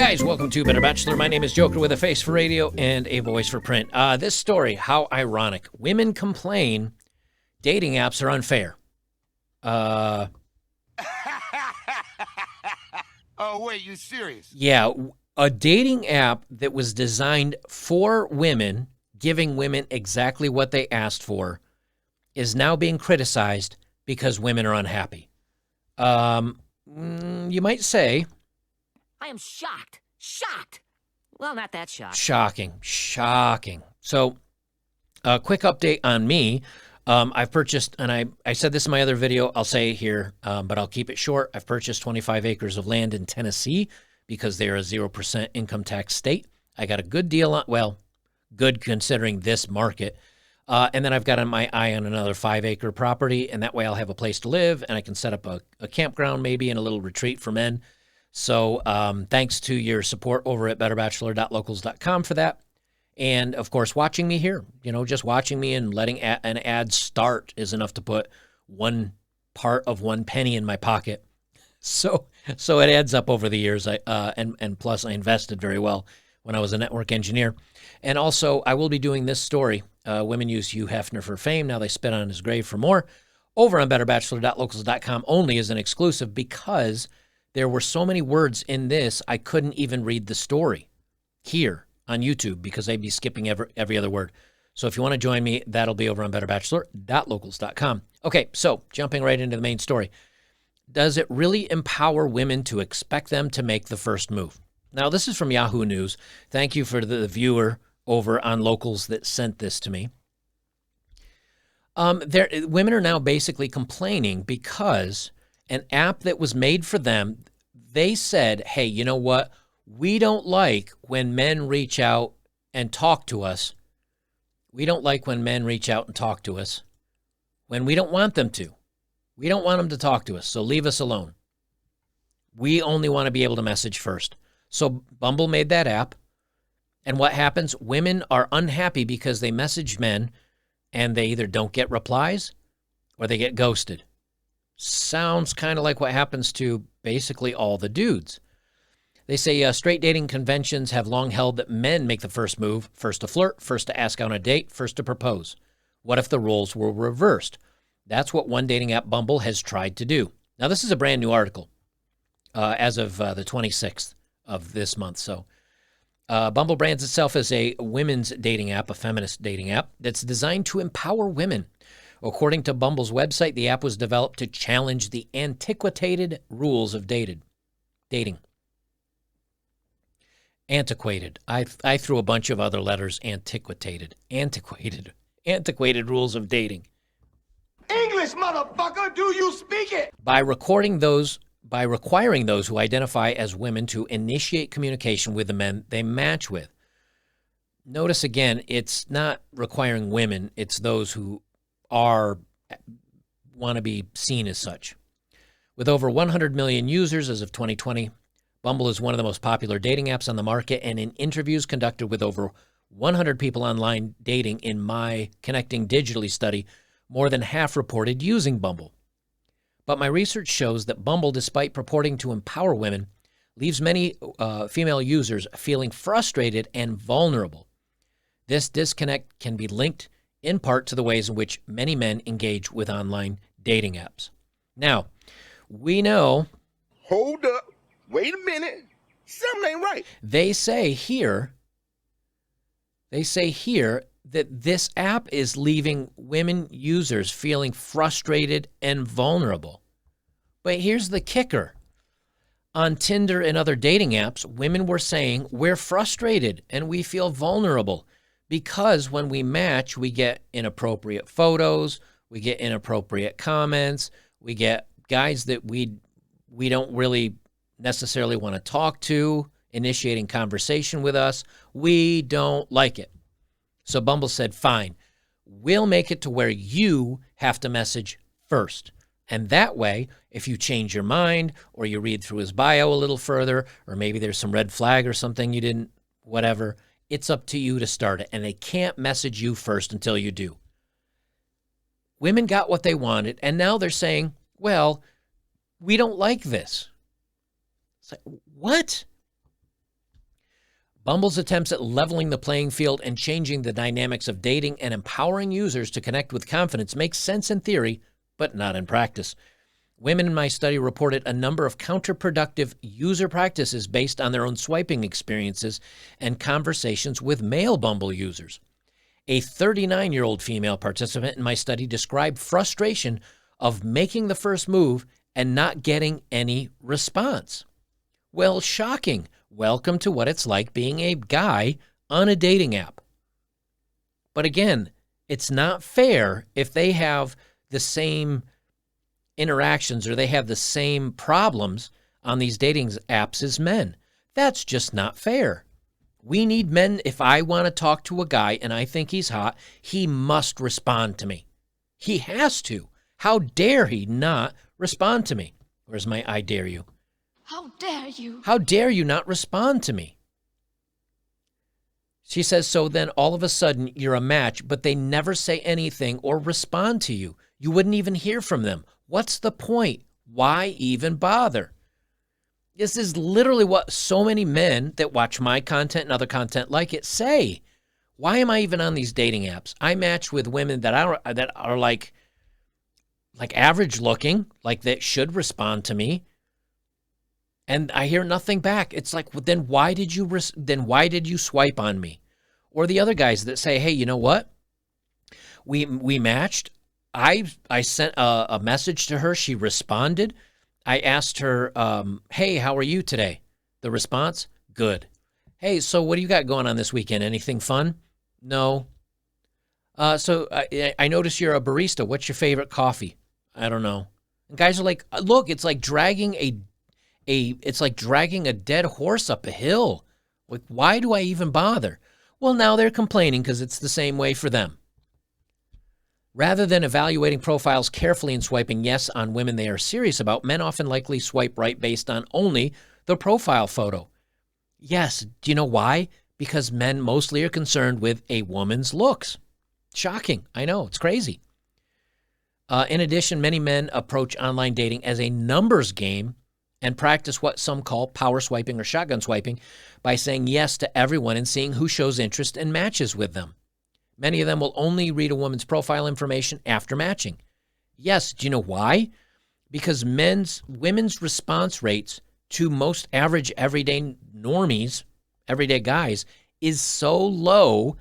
guys, welcome to Better Bachelor. My name is Joker with a face for radio and a voice for print. This story, how ironic. Women complain dating apps are unfair. Oh, wait, you serious? Yeah, a dating app that was designed for women, giving women exactly what they asked for, is now being criticized because women are unhappy. You might say... I am shocked. Shocked. Well, not that shocked. Shocking. So, a quick update on me. I've purchased, and I said this in my other video, I'll say it here, but I'll keep it short. I've purchased 25 acres of land in Tennessee because they're a 0% income tax state. I got a good deal on, well, good considering this market. And then I've got my eye on another 5-acre property, and that way I'll have a place to live, and I can set up a campground maybe and a little retreat for men. So thanks to your support over at betterbachelor.locals.com for that. And, of course, watching me here. You know, just watching me and letting an ad start is enough to put one part of 1 penny in my pocket. So it adds up over the years. And plus, I invested very well when I was a network engineer. And also, I will be doing this story. Women use Hugh Hefner for fame. Now they spit on his grave for more. Over on betterbachelor.locals.com only as an exclusive because there were so many words in this, I couldn't even read the story here on YouTube because I'd be skipping every other word. So if you want to join me, that'll be over on betterbachelor.locals.com. Okay, so jumping right into the main story. Does it really empower women to expect them to make the first move? Now, this is from Yahoo News. Thank you for the viewer over on Locals that sent this to me. Women are now basically complaining because an app that was made for them, they said, hey, you know what? We don't like when men reach out and talk to us. We don't like when men reach out and talk to us when we don't want them to. We don't want them to talk to us, so leave us alone. We only want to be able to message first. So Bumble made that app. And what happens? Women are unhappy because they message men and they either don't get replies or they get ghosted. Sounds kind of like what happens to basically all the dudes. They say straight dating conventions have long held that men make the first move, first to flirt, first to ask out on a date, first to propose. What if the roles were reversed? That's what one dating app, Bumble, has tried to do. Now, this is a brand new article as of the 26th of this month. So Bumble brands itself as a women's dating app, a feminist dating app that's designed to empower women. According to Bumble's website, the app was developed to challenge the antiquated rules of dating. Antiquated. I threw a bunch of other letters. Antiquated rules of dating. English, motherfucker, do you speak it? By requiring those who identify as women to initiate communication with the men they match with. Notice again, it's not requiring women, it's those who want to be seen as such. With over 100 million users as of 2020, Bumble is one of the most popular dating apps on the market, and in interviews conducted with over 100 people online dating in my Connecting Digitally study, more than half reported using Bumble. But my research shows that Bumble, despite purporting to empower women, leaves many female users feeling frustrated and vulnerable. This disconnect can be linked in part to the ways in which many men engage with online dating apps. Now, we know... Hold up. Wait a minute. Something ain't right. They say here that this app is leaving women users feeling frustrated and vulnerable. But here's the kicker. On Tinder and other dating apps, women were saying we're frustrated and we feel vulnerable because when we match, we get inappropriate photos, we get inappropriate comments, we get guys that we don't really necessarily want to talk to, initiating conversation with us. We don't like it. So Bumble said, fine, we'll make it to where you have to message first. And that way, if you change your mind or you read through his bio a little further, or maybe there's some red flag or something you didn't, whatever, it's up to you to start it. And they can't message you first until you do. Women got what they wanted, and now they're saying, well, we don't like this. It's like, what? Bumble's attempts at leveling the playing field and changing the dynamics of dating and empowering users to connect with confidence makes sense in theory, but not in practice. Women in my study reported a number of counterproductive user practices based on their own swiping experiences and conversations with male Bumble users. A 39-year-old female participant in my study described frustration of making the first move and not getting any response. Well, shocking. Welcome to what it's like being a guy on a dating app. But again, it's not fair if they have the same interactions or they have the same problems on these dating apps as men. That's just not fair. We need men. If I want to talk to a guy and I think he's hot, he must respond to me. He has to. How dare he not respond to me? Where's my I dare you? How dare you? How dare you not respond to me? She says, so then all of a sudden you're a match, but they never say anything or respond to you. You wouldn't even hear from them. What's the point? Why even bother? This is literally what so many men that watch my content and other content like it say. Why am I even on these dating apps? I match with women that are like average looking, like that should respond to me. And I hear nothing back. It's like, well, then why did you swipe on me? Or the other guys that say, hey, you know what? We matched. I sent a message to her. She responded. I asked her, hey, how are you today? The response, good. Hey, so what do you got going on this weekend? Anything fun? No. So I notice you're a barista. What's your favorite coffee? I don't know. And guys are like, look, it's like dragging a dead horse up a hill. Like, why do I even bother? Well, now they're complaining because it's the same way for them. Rather than evaluating profiles carefully and swiping yes on women they are serious about, men often likely swipe right based on only the profile photo. Yes, do you know why? Because men mostly are concerned with a woman's looks. Shocking. I know, it's crazy. In addition, many men approach online dating as a numbers game and practice what some call power swiping or shotgun swiping by saying yes to everyone and seeing who shows interest and matches with them. Many of them will only read a woman's profile information after matching. Yes, do you know why? Because women's response rates to most average everyday normies, everyday guys, is so low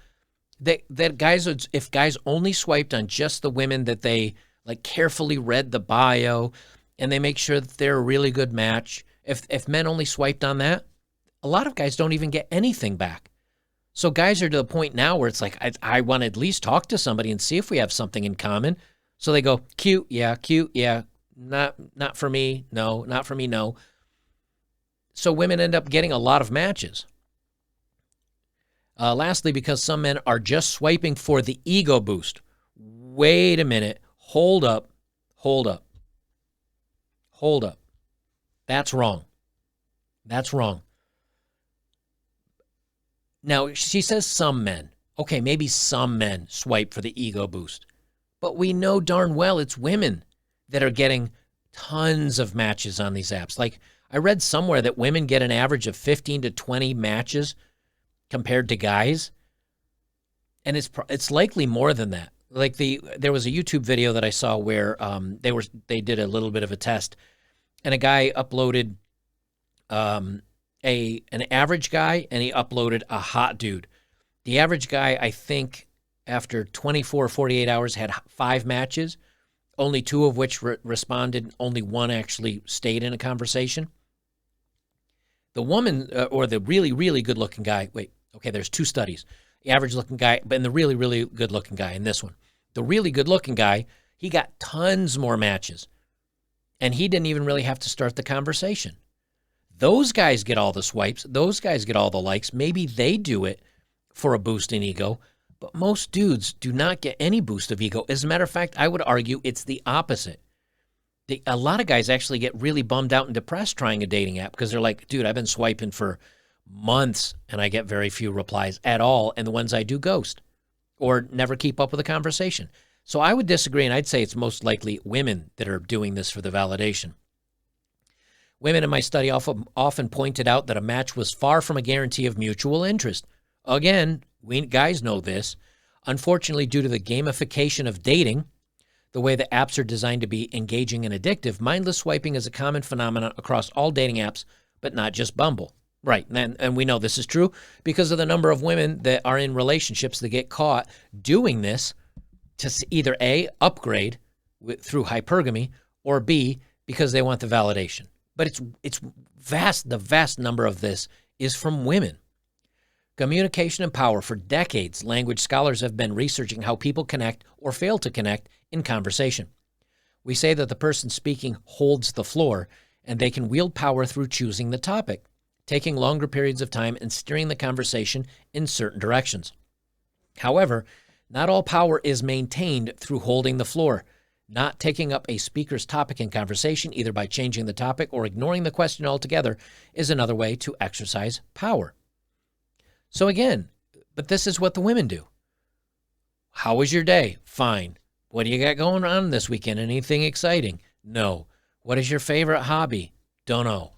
that guys, if guys only swiped on just the women that they like carefully read the bio and they make sure that they're a really good match, if men only swiped on that, a lot of guys don't even get anything back. So guys are to the point now where it's like, I want to at least talk to somebody and see if we have something in common. So they go, cute, yeah, not for me, no, not for me, no. So women end up getting a lot of matches. Lastly, because some men are just swiping for the ego boost. Wait a minute, hold up. That's wrong. Now, she says some men. Okay, maybe some men swipe for the ego boost. But we know darn well it's women that are getting tons of matches on these apps. Like, I read somewhere that women get an average of 15 to 20 matches compared to guys. And it's likely more than that. Like there was a YouTube video that I saw where they did a little bit of a test, and a guy uploaded an average guy, and he uploaded a hot dude. The average guy, I think, after 24 or 48 hours, had 5 matches, only 2 of which responded. Only 1 actually stayed in a conversation. The woman, or the really, really good-looking guy, there's 2 studies. The average-looking guy, and the really, really good-looking guy in this one. The really good-looking guy, he got tons more matches, and he didn't even really have to start the conversation. Those guys get all the swipes. Those guys get all the likes. Maybe they do it for a boost in ego, but most dudes do not get any boost of ego. As a matter of fact, I would argue it's the opposite. A lot of guys actually get really bummed out and depressed trying a dating app because they're like, dude, I've been swiping for months and I get very few replies at all, and the ones I do ghost or never keep up with a conversation. So I would disagree, and I'd say it's most likely women that are doing this for the validation. Women in my study often pointed out that a match was far from a guarantee of mutual interest. Again, we guys know this. Unfortunately, due to the gamification of dating, the way the apps are designed to be engaging and addictive, mindless swiping is a common phenomenon across all dating apps, but not just Bumble. Right, and we know this is true because of the number of women that are in relationships that get caught doing this to either A, upgrade through hypergamy, or B, because they want the validation. But it's vast. The vast number of this is from women. Communication and power. For decades, language scholars have been researching how people connect or fail to connect in conversation. We say that the person speaking holds the floor, and they can wield power through choosing the topic, taking longer periods of time, and steering the conversation in certain directions. However, not all power is maintained through holding the floor. Not taking up a speaker's topic in conversation, either by changing the topic or ignoring the question altogether, is another way to exercise power. So again, but this is what the women do. How was your day? Fine. What do you got going on this weekend? Anything exciting? No. What is your favorite hobby? Don't know.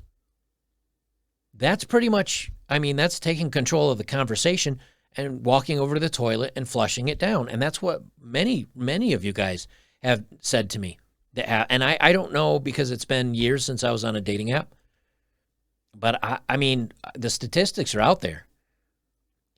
That's pretty much, that's taking control of the conversation and walking over to the toilet and flushing it down. And that's what many of you guys have said to me. And I don't know, because it's been years since I was on a dating app. But the statistics are out there.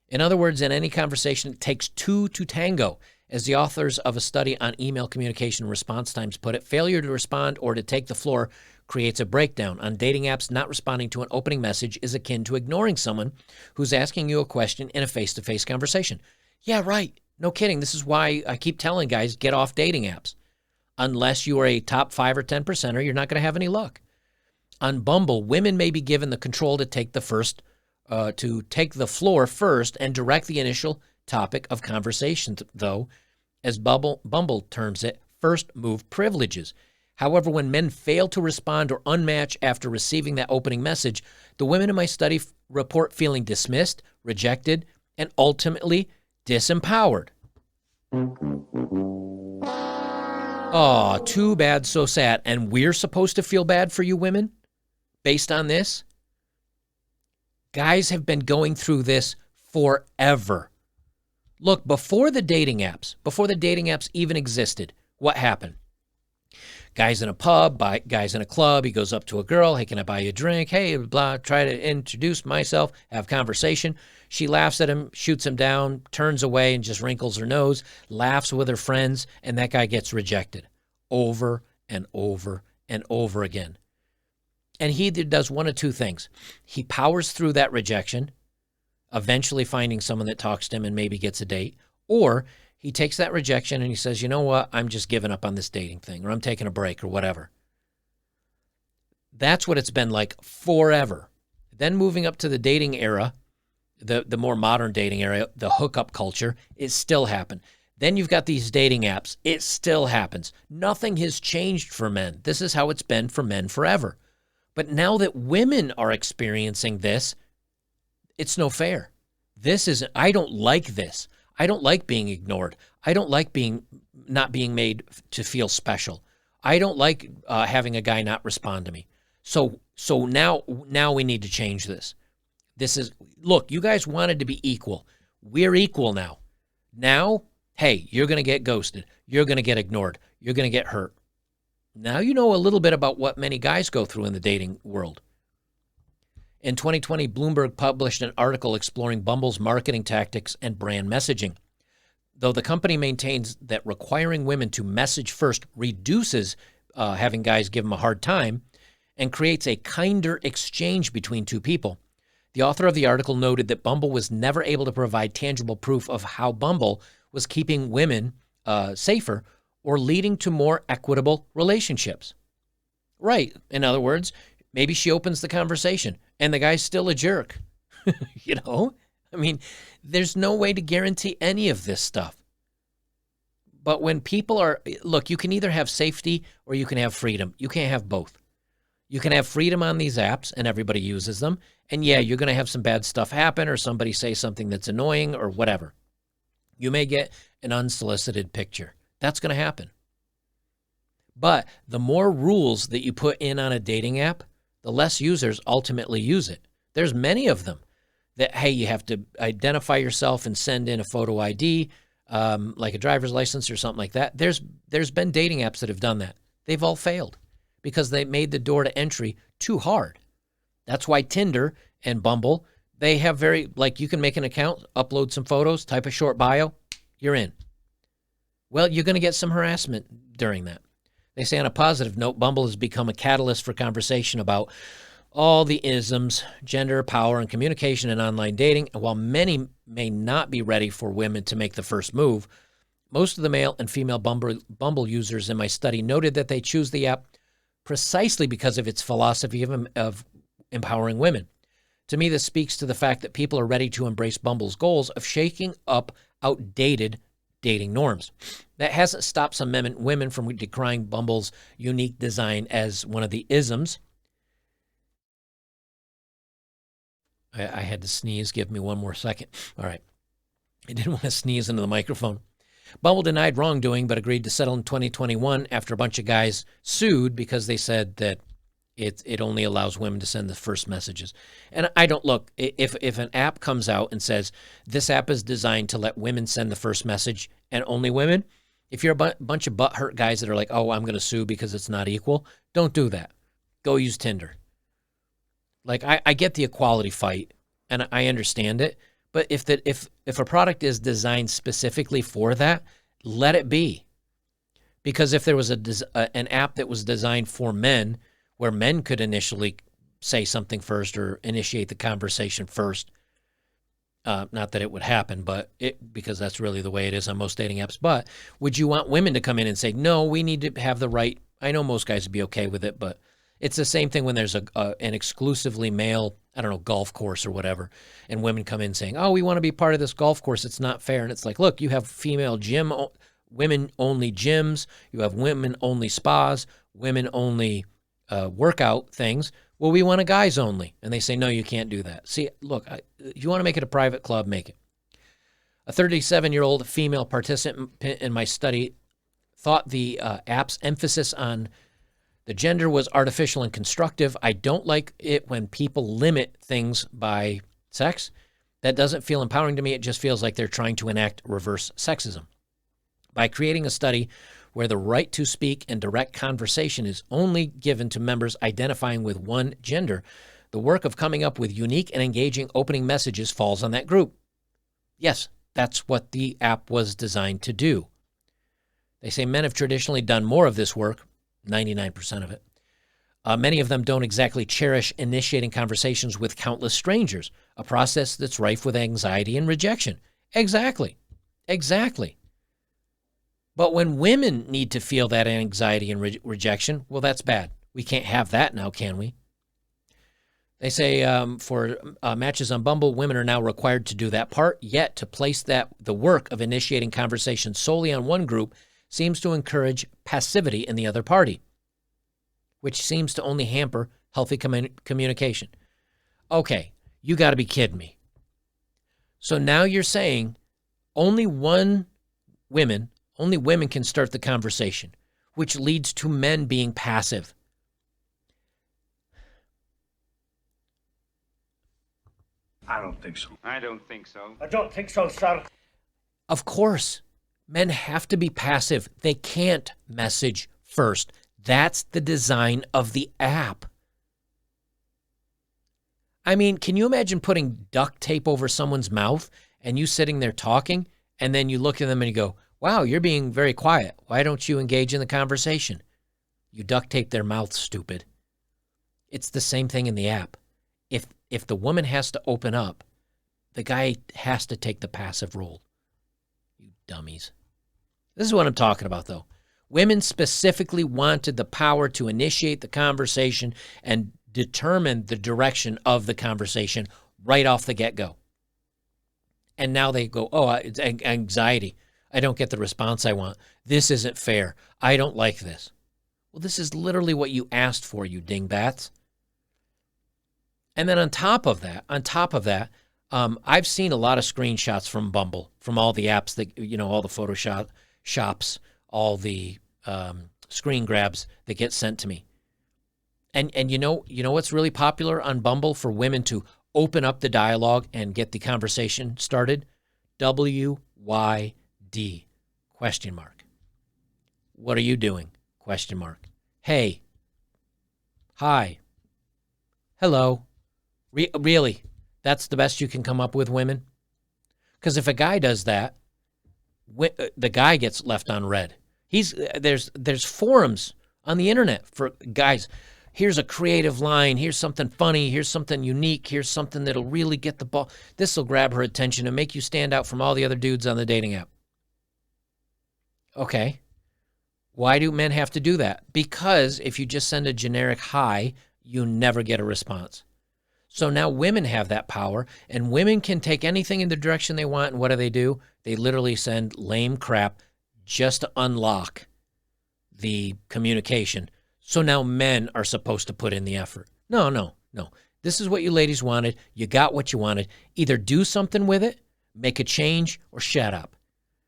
In other words, in any conversation, it takes two to tango. As the authors of a study on email communication response times put it, failure to respond or to take the floor creates a breakdown. On dating apps, not responding to an opening message is akin to ignoring someone who's asking you a question in a face-to-face conversation. Yeah, right. No kidding. This is why I keep telling guys, get off dating apps. Unless you are a top 5 or 10%er, you're not going to have any luck. On Bumble, women may be given the control to take the floor first and direct the initial topic of conversation, though, as Bumble terms it, first move privileges. However, when men fail to respond or unmatch after receiving that opening message, the women in my study report feeling dismissed, rejected, and ultimately disempowered. Oh, too bad, so sad. And we're supposed to feel bad for you women based on this? Guys have been going through this forever. Look, before the dating apps even existed, what happened? Guy's in a pub, guy's in a club, he goes up to a girl, hey, can I buy you a drink? Hey, blah, try to introduce myself, have conversation. She laughs at him, shoots him down, turns away and just wrinkles her nose, laughs with her friends, and that guy gets rejected over and over and over again. And he does one of two things. He powers through that rejection, eventually finding someone that talks to him and maybe gets a date, or he takes that rejection and he says, you know what, I'm just giving up on this dating thing, or I'm taking a break or whatever. That's what it's been like forever. Then moving up to the dating era, the more modern dating era, the hookup culture, it still happened. Then you've got these dating apps. It still happens. Nothing has changed for men. This is how it's been for men forever. But now that women are experiencing this, it's no fair. I don't like this. I don't like being ignored. I don't like not being made to feel special. I don't like having a guy not respond to me. So now we need to change this. Look, you guys wanted to be equal. We're equal now. Now, hey, you're going to get ghosted. You're going to get ignored. You're going to get hurt. Now you know a little bit about what many guys go through in the dating world. In 2020, Bloomberg published an article exploring Bumble's marketing tactics and brand messaging. Though the company maintains that requiring women to message first reduces having guys give them a hard time and creates a kinder exchange between two people, the author of the article noted that Bumble was never able to provide tangible proof of how Bumble was keeping women safer or leading to more equitable relationships. Right. In other words, maybe she opens the conversation and the guy's still a jerk. There's no way to guarantee any of this stuff. But when people you can either have safety or you can have freedom. You can't have both. You can have freedom on these apps and everybody uses them. And yeah, you're going to have some bad stuff happen or somebody say something that's annoying or whatever. You may get an unsolicited picture. That's going to happen. But the more rules that you put in on a dating app, the less users ultimately use it. There's many of them that, hey, you have to identify yourself and send in a photo ID, like a driver's license or something like that. There's been dating apps that have done that. They've all failed because they made the door to entry too hard. That's why Tinder and Bumble, they have you can make an account, upload some photos, type a short bio, you're in. Well, you're going to get some harassment during that. They say on a positive note, Bumble has become a catalyst for conversation about all the isms, gender, power, and communication in online dating. And while many may not be ready for women to make the first move, most of the male and female Bumble users in my study noted that they choose the app precisely because of its philosophy of empowering women. To me, this speaks to the fact that people are ready to embrace Bumble's goals of shaking up outdated dating norms. That hasn't stopped some women from decrying Bumble's unique design as one of the isms. I had to sneeze. Give me one more second. All right. I didn't want to sneeze into the microphone. Bumble denied wrongdoing, but agreed to settle in 2021 after a bunch of guys sued because they said that it only allows women to send the first messages. And I don't look, if an app comes out and says this app is designed to let women send the first message and only women, if you're a bunch of butthurt guys that are like, oh, I'm going to sue because it's not equal, don't do that. Go use Tinder. Like, I get the equality fight, and I understand it, but if a product is designed specifically for that, let it be. Because if there was an app that was designed for men, where men could initially say something first or initiate the conversation first, not that it would happen, because that's really the way it is on most dating apps, but would you want women to come in and say, no, we need to have the right, I know most guys would be okay with it, but it's the same thing when there's an exclusively male, I don't know, golf course or whatever, and women come in saying, oh, we want to be part of this golf course. It's not fair. And it's like, look, you have female women-only gyms. You have women-only spas, women-only workout things. Well, we want a guys only. And they say, no, you can't do that. See, look, if you want to make it a private club, make it. A 37-year-old female participant in my study thought the app's emphasis on the gender was artificial and constructive. I don't like it when people limit things by sex. That doesn't feel empowering to me. It just feels like they're trying to enact reverse sexism. By creating a study where the right to speak and direct conversation is only given to members identifying with one gender, the work of coming up with unique and engaging opening messages falls on that group. Yes, that's what the app was designed to do. They say men have traditionally done more of this work, 99% of it. Many of them don't exactly cherish initiating conversations with countless strangers, a process that's rife with anxiety and rejection. Exactly. But when women need to feel that anxiety and rejection, well, that's bad. We can't have that now, can we? They say for matches on Bumble, women are now required to do that part, yet to place the work of initiating conversation solely on one group seems to encourage passivity in the other party, which seems to only hamper healthy communication. Okay, you got to be kidding me. So now you're saying only women can start the conversation, which leads to men being passive. I don't think so. I don't think so. I don't think so, sir. Of course, men have to be passive. They can't message first. That's the design of the app. I mean, can you imagine putting duct tape over someone's mouth and you sitting there talking, and then you look at them and you go, wow, you're being very quiet. Why don't you engage in the conversation? You duct tape their mouth, stupid. It's the same thing in the app. If the woman has to open up, the guy has to take the passive role. You dummies. This is what I'm talking about, though. Women specifically wanted the power to initiate the conversation and determine the direction of the conversation right off the get-go. And now they go, oh, it's anxiety. I don't get the response I want. This isn't fair. I don't like this. Well, this is literally what you asked for, you dingbats. And then on top of that, I've seen a lot of screenshots from Bumble, from all the apps that, all the Photoshop shops, all the screen grabs that get sent to me. And you know what's really popular on Bumble for women to open up the dialogue and get the conversation started? WYD, question mark. What are you doing? Question mark. Hey. Hi. Hello. Really? That's the best you can come up with, women? Because if a guy does that, the guy gets left on red. There's forums on the internet for guys. Here's a creative line. Here's something funny. Here's something unique. Here's something that'll really get the ball. This will grab her attention and make you stand out from all the other dudes on the dating app. Okay. Why do men have to do that? Because if you just send a generic hi, you never get a response. So now women have that power, and women can take anything in the direction they want, and what do? They literally send lame crap just to unlock the communication. So now men are supposed to put in the effort. No. This is what you ladies wanted. You got what you wanted. Either do something with it, make a change, or shut up.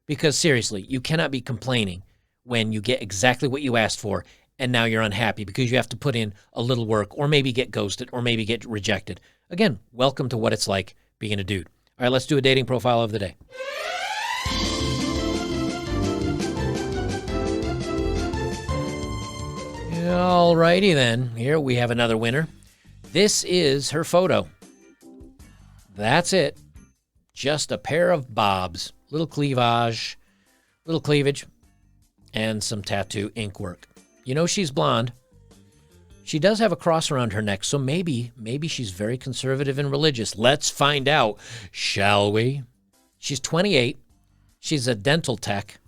Because seriously, you cannot be complaining when you get exactly what you asked for, and now you're unhappy because you have to put in a little work, or maybe get ghosted, or maybe get rejected. Again, welcome to what it's like being a dude. All right, let's do a dating profile of the day. All righty then. Here we have another winner. This is her photo. That's it. Just a pair of bobs. Little cleavage, and some tattoo ink work. You know she's blonde. She does have a cross around her neck, so maybe she's very conservative and religious. Let's find out, shall we? She's 28. She's a dental tech.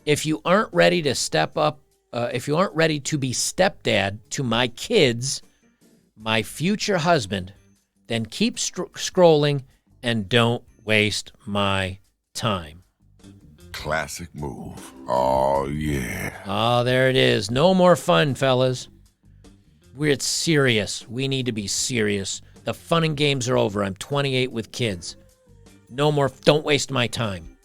If you aren't ready to step up, if you aren't ready to be stepdad to my kids, my future husband, then keep scrolling and don't waste my time. Classic move. Oh, yeah. Oh, there it is. No more fun, fellas. It's serious. We need to be serious. The fun and games are over. I'm 28 with kids. No more. Don't waste my time.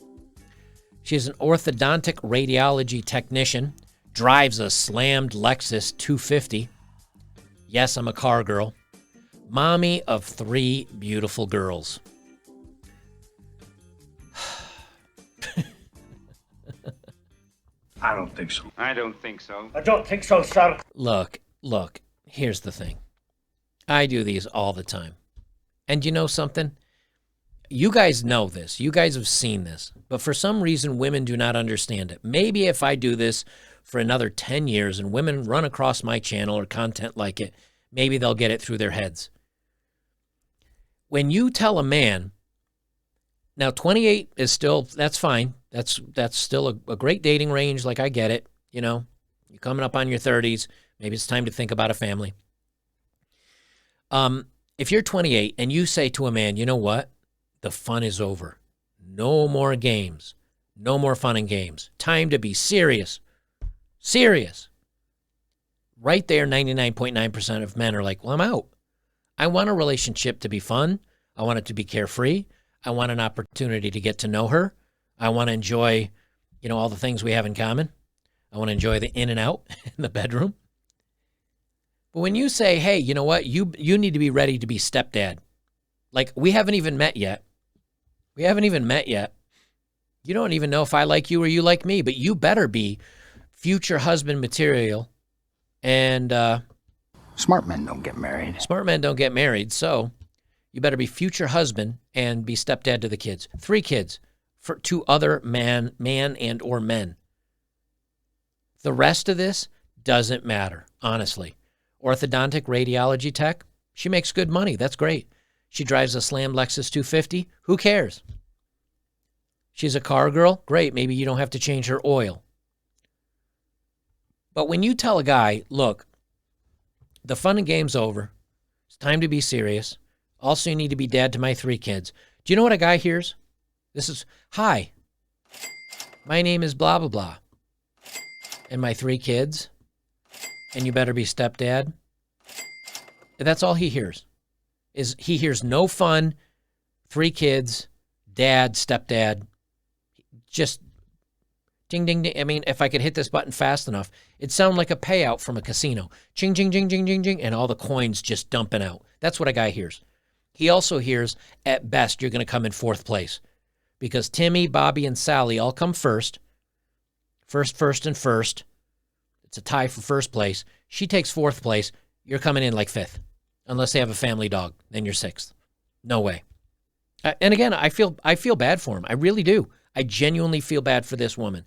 She's an orthodontic radiology technician. Drives a slammed Lexus 250. Yes, I'm a car girl. Mommy of 3 beautiful girls. I don't think so. I don't think so. I don't think so, sir. Look, here's the thing. I do these all the time. And you know something? You guys know this. You guys have seen this. But for some reason, women do not understand it. Maybe if I do this for another 10 years and women run across my channel or content like it, maybe they'll get it through their heads. When you tell a man, now 28 is still, that's fine. That's still a great dating range. Like, I get it. You know, you're coming up on your 30s. Maybe it's time to think about a family. If you're 28 and you say to a man, you know what? The fun is over. No more games. No more fun and games. Time to be serious. Serious. Right there, 99.9% of men are like, well, I'm out. I want a relationship to be fun. I want it to be carefree. I want an opportunity to get to know her. I want to enjoy, all the things we have in common. I want to enjoy the in and out in the bedroom. But when you say, hey, you know what? You need to be ready to be stepdad. Like, we haven't even met yet. You don't even know if I like you or you like me, but you better be future husband material. And smart men don't get married. Smart men don't get married, so you better be future husband and be stepdad to the kids. 3 kids for 2 other man and or men. The rest of this doesn't matter, honestly. Orthodontic radiology tech, she makes good money. That's great. She drives a slammed Lexus 250. Who cares? She's a car girl. Great. Maybe you don't have to change her oil. But when you tell a guy, look, the fun and game's over. It's time to be serious. Also, you need to be dad to my 3 kids. Do you know what a guy hears? This is, hi, my name is blah, blah, blah. And my 3 kids. And you better be stepdad. That's all he hears. He hears no fun, 3 kids, dad, stepdad. Just, Ding, ding, ding. I mean, if I could hit this button fast enough, it'd sound like a payout from a casino. Ching, ching, ching, ching, ching, ching, and all the coins just dumping out. That's what a guy hears. He also hears, at best, you're going to come in 4th place. Because Timmy, Bobby, and Sally all come first. First, and first. It's a tie for 1st place. She takes 4th place. You're coming in like 5th. Unless they have a family dog. Then you're 6th. No way. And again, I feel bad for him. I really do. I genuinely feel bad for this woman.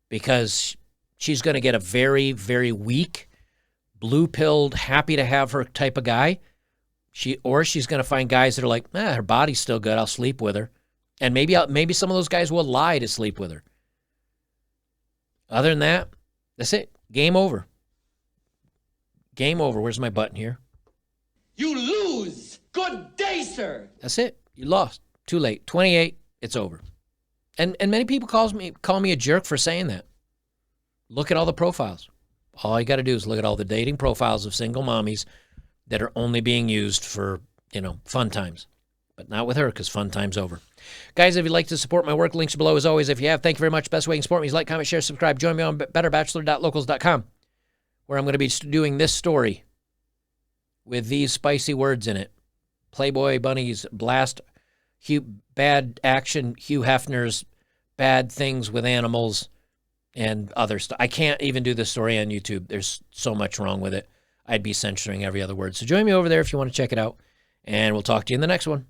Because she's going to get a very, very weak, blue-pilled, happy to have her type of guy. Or she's going to find guys that are like, her body's still good. I'll sleep with her. And maybe some of those guys will lie to sleep with her. Other than that, that's it. Game over. Game over. Where's my button here? You lose. Good day, sir. That's it. You lost. Too late. 28. It's over. And many people call me a jerk for saying that. Look at all the profiles. All you got to do is look at all the dating profiles of single mommies that are only being used for, fun times. But not with her, because fun time's over. Guys, if you'd like to support my work, links are below as always. If you have, thank you very much. Best way you can support me is like, comment, share, subscribe. Join me on betterbachelor.locals.com, where I'm going to be doing this story with these spicy words in it. Playboy bunnies blast bad action, Hugh Hefner's bad things with animals, and other stuff. I can't even do this story on YouTube. There's so much wrong with it. I'd be censoring every other word. So join me over there if you want to check it out, and we'll talk to you in the next one.